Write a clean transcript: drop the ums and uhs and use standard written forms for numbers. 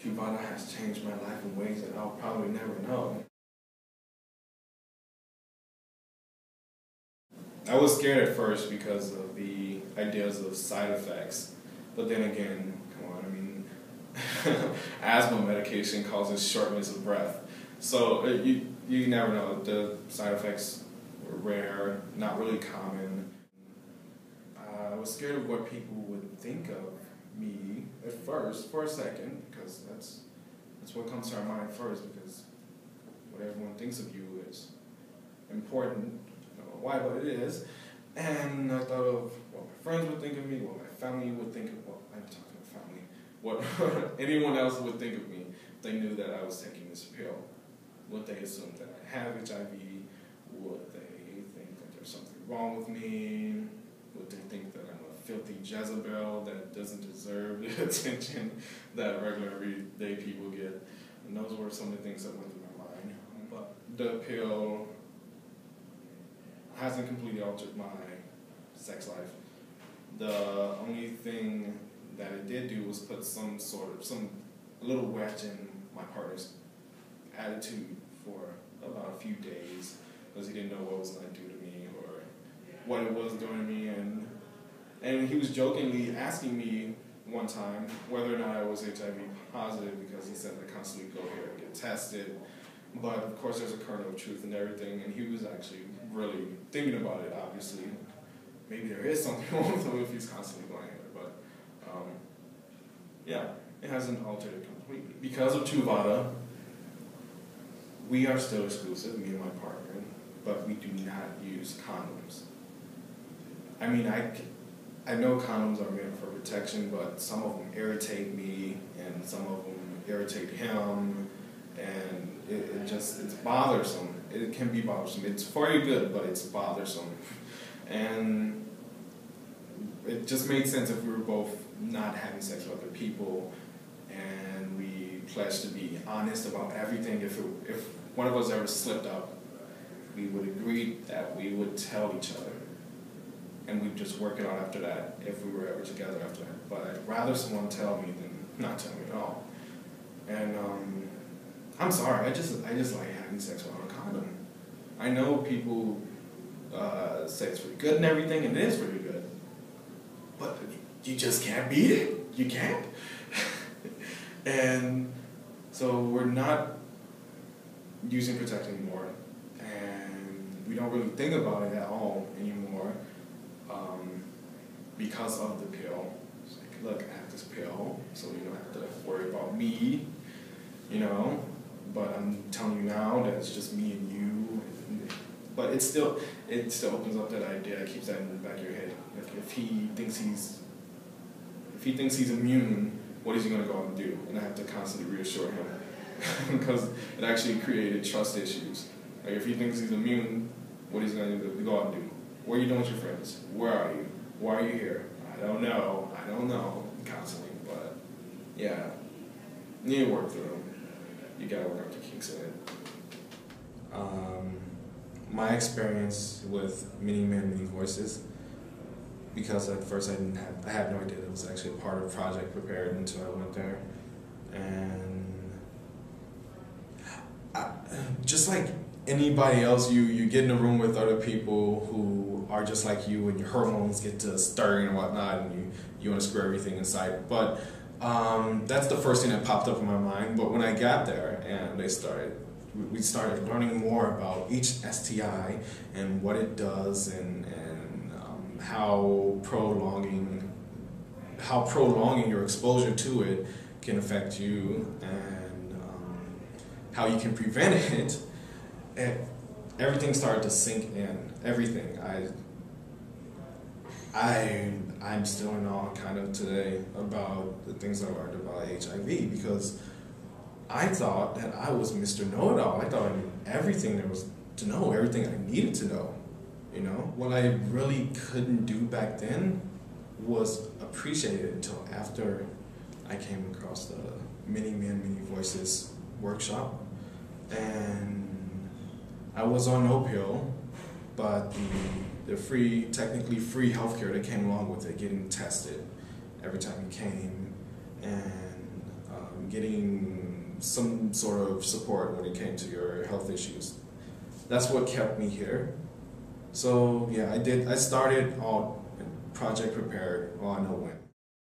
Truvada has changed my life in ways that I'll probably never know. I was scared at first because of the ideas of side effects, but then again, come on, I mean, asthma medication causes shortness of breath. So you never know. The side effects were rare, not really common. I was scared of what people would think of me at first, for a second, because that's what comes to our mind first, because what everyone thinks of you is important. I don't know why, but it is. And I thought of what my friends would think of me, what my family would think of, well, I'm talking about family, what anyone else would think of me if they knew that I was taking this pill. Would they assume that I have HIV? Would they think that there's something wrong with me? Would they think that I'm a filthy Jezebel that doesn't deserve the attention that regular everyday people get? And those were some of the things that went through my mind. But the pill hasn't completely altered my sex life. The only thing that it did do was put a little wedge in my partner's attitude for about a few days, because he didn't know what it was going to do to me or what it was doing to me, and he was jokingly asking me one time whether or not I was HIV positive, because he said I constantly go here and get tested. But of course there's a kernel of truth in everything, and he was actually really thinking about it, obviously. Maybe there is something wrong with him if he's constantly going here, but yeah, it hasn't altered it completely. Because of Truvada, we are still exclusive, me and my partner, but we do not use condoms. I mean, I know condoms are meant for protection, but some of them irritate me, and some of them irritate him, and it's bothersome. It can be bothersome. It's for your good, but it's bothersome. And it just made sense if we were both not having sex with other people, and we pledged to be honest about everything. If one of us ever slipped up, we would agree that we would tell each other, and we'd just work it out after that if we were ever together after that. But I'd rather someone tell me than not tell me at all. And I'm sorry, I just like having sex without a condom. I know people say it's pretty good and everything, and it is pretty good, but you just can't beat it. You can't. And so we're not using protection anymore, and we don't really think about it at all anymore because of the pill. It's like, look, I have this pill, so you don't have to worry about me, you know. But I'm telling you now that it's just me and you. But it still opens up that idea. It keeps that in the back of your head. Like if he thinks he's immune, what is he going to go out and do? And I have to constantly reassure him because it actually created trust issues. Like if he thinks he's immune, what is he going to go out and do? What are you doing with your friends? Where are you? Why are you here? I don't know. Constantly, but yeah, you need to work through them. You gotta work out the kinks in it. My experience with Many Men, Many Voices, because at first I had no idea that it was actually a part of Project Prepared until I went there. And just like anybody else, you get in a room with other people who are just like you, and your hormones get to stirring and whatnot, and you want to screw everything in sight. But that's the first thing that popped up in my mind. But when I got there and we started learning more about each STI and what it does, and how prolonging your exposure to it can affect you, and how you can prevent it. And everything started to sink in. Everything. I'm still in awe kind of today about the things I learned about HIV, because I thought that I was Mr. Know-It-All. I thought I knew everything there was to know, everything I needed to know. You know, what I really couldn't do back then was appreciate it until after I came across the Many Men, Many Voices workshop, and I was on no pill, but the technically free healthcare that came along with it, getting tested every time you came, and getting some sort of support when it came to your health issues. That's what kept me here. So yeah, I started on Project Prepare. Well, I know when.